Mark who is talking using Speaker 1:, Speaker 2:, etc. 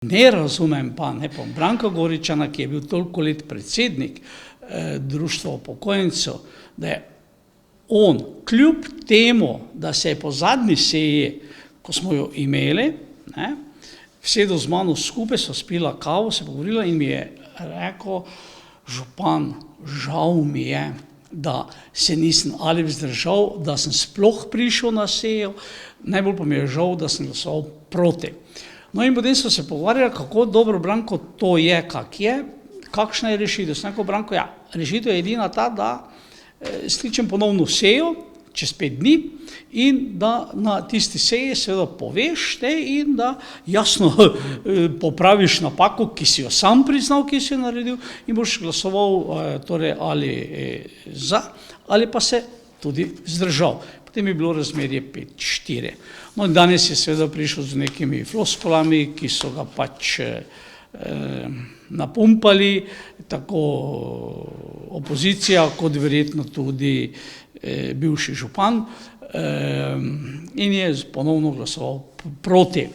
Speaker 1: Ne razumem pa Branka Goričana, ki je bil toliko let predsednik društva upokojencev, da je on kljub temu, da se je po zadnji seji, ko smo jo imeli, sedel z mano skupaj, sva spila kavo, se pogovorila in mi je rekel: "Župan, žal mi je, da se nisem ali vzdržal, da sem sploh prišel na sejo, najbolj pa mi je žal, da sem glasoval proti." No, in potem sva se pogovarjala, kako dobro, Branko, to je, kak je, kakšna je rešitev. Sem rekel: "Branko, ja, rešitev je edina ta, da skličem ponovno sejo čez 5 dni in da na tisti seji seveda poveš in da jasno popraviš napako, ki si jo sam priznal, ki si jo naredil, in boš glasoval torej ali za ali pa se tudi vzdržal." Potem je bilo razmerje 5:4. No, in danes je seveda prišel z nekimi floskulami, ki so ga pač napumpali, tako opozicija kot verjetno tudi bivši župan, in je ponovno glasoval proti.